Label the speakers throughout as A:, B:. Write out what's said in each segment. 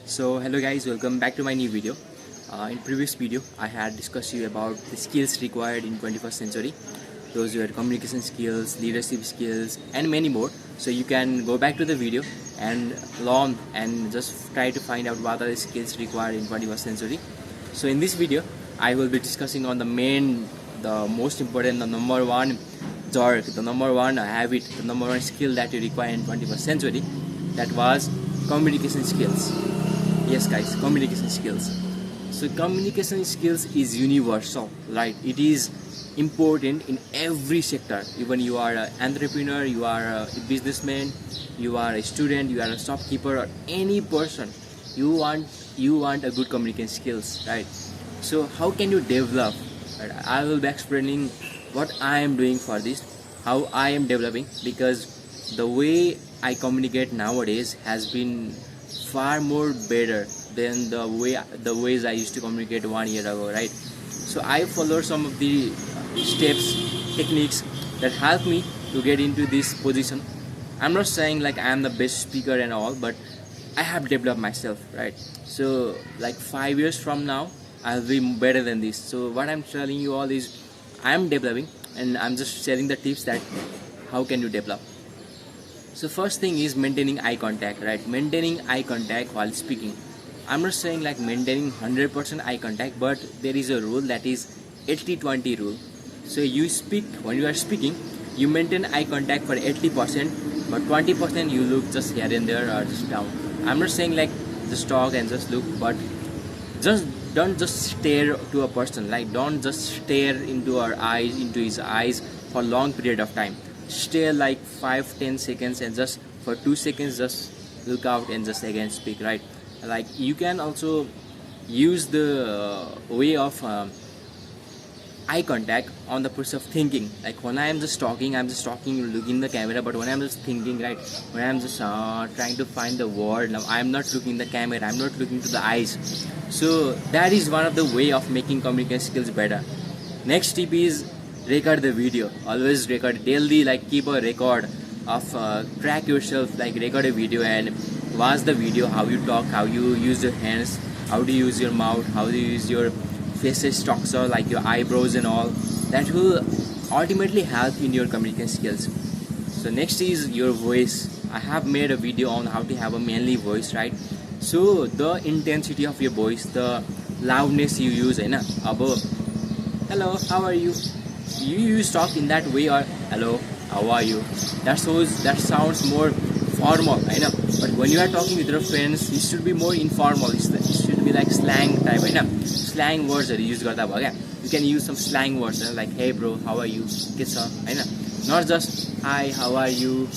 A: So hello guys, welcome back to my new video. In previous video I had discussed you about the skills required in 21st century. Those were communication skills, leadership skills and many more. So you can go back to the video and learn and just try to find out what are the skills required in 21st century. So in this video I will be discussing on the most important, the number one jerk, the number one habit, the number one skill that you require in 21st century. That was communication skills. Yes guys, communication skills. So communication skills is universal, right? It is important in every sector. Even you are an entrepreneur, you are a businessman, you are a student, you are a shopkeeper, or any person, you want a good communication skills, right? So how can you develop? Right? I will be explaining what I am doing for this, how I am developing, because the way I communicate nowadays has been far more better than the ways I used to communicate 1 year ago, right? So I follow some of the steps, techniques that help me to get into this position. I'm not saying like I am the best speaker and all, but I have developed myself, right? So like 5 years from now I'll be better than this. So what I'm telling you all is I am developing, and I'm just sharing the tips that how can you develop. So first thing is maintaining eye contact, right? Maintaining eye contact while speaking. I'm not saying like maintaining 100% eye contact, but there is a rule that is 80-20 rule. So you speak, when you are speaking, you maintain eye contact for 80%, but 20% you look just here and there or just down. I'm not saying like just talk and just look, but don't just stare to a person, like don't just stare into his eyes for a long period of time. Stare like 5-10 seconds and just for 2 seconds just look out and just again speak, right? Like you can also use the way of eye contact on the process of thinking. Like when I am just talking, looking in the camera, but when I'm just thinking, right, when I'm just trying to find the word, now I'm not looking in the camera, I'm not looking to the eyes. So that is one of the way of making communication skills better. Next tip is record the video. Always record daily, like keep a record of track yourself, like record a video and watch the video, how you talk, how you use your hands, how do you use your mouth, how do you use your facial structure, like your eyebrows and all. That will ultimately help in your communication skills. So next is your voice. I have made a video on how to have a manly voice, right? So the intensity of your voice, the loudness you use, above hello, how are you? You use talk in that way, or hello, how are you? That sounds more formal, I know. But when you are talking with your friends, it should be more informal. It should be like slang type, I know. Slang words are used. You can use some slang words, like hey bro, how are you? I know. Not just hi, how are you?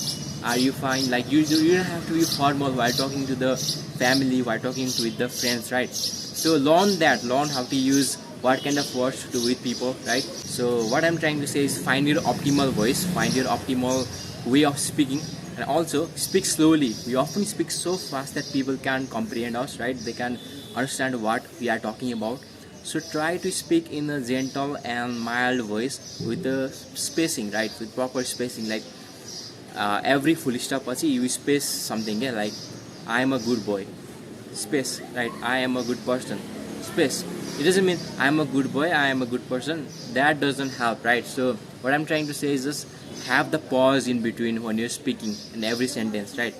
A: Are you fine? Like you don't have to be formal while talking to the family, while talking with the friends, right? So learn how to use what kind of words to do with people, right? So what I'm trying to say is find your optimal voice, find your optimal way of speaking, and also speak slowly. We often speak so fast that people can't comprehend us, right? They can't understand what we are talking about. So try to speak in a gentle and mild voice with the spacing, right? With proper spacing, like every full stop you space something, like I am a good boy, space, right? I am a good person, space. It doesn't mean I am a good boy, I am a good person. That doesn't help, right? So what I'm trying to say is just have the pause in between when you're speaking in every sentence, right?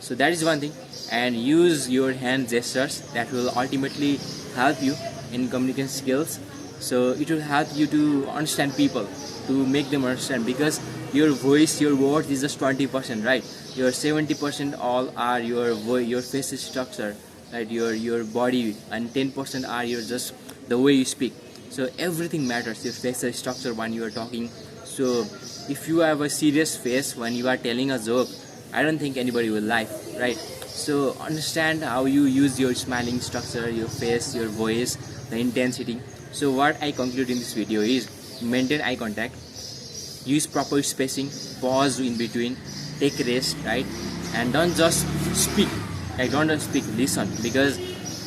A: So that is one thing. And use your hand gestures. That will ultimately help you in communication skills. So it will help you to understand people, to make them understand, because your voice, your words is just 20%, right? Your 70% all are your facial structure, right? Your body, and 10% are just the way you speak. So everything matters, your facial structure when you are talking. So if you have a serious face when you are telling a joke, I don't think anybody will laugh, right? So understand how you use your smiling structure, your face, your voice, the intensity. So what I conclude in this video is maintain eye contact, use proper spacing, pause in between, take rest, right? And don't just speak, like don't just speak, listen, because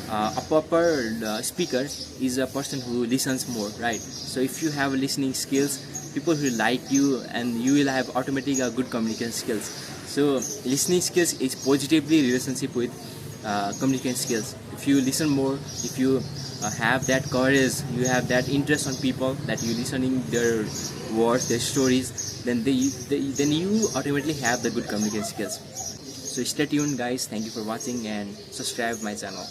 A: a proper speaker is a person who listens more, right? So if you have listening skills, people will like you and you will have automatically a good communication skills. So listening skills is positively relationship with communication skills. If you listen more, if you have that courage, you have that interest on people, that you listening their words, their stories, then then you automatically have the good communication skills. So stay tuned guys, thank you for watching and subscribe my channel.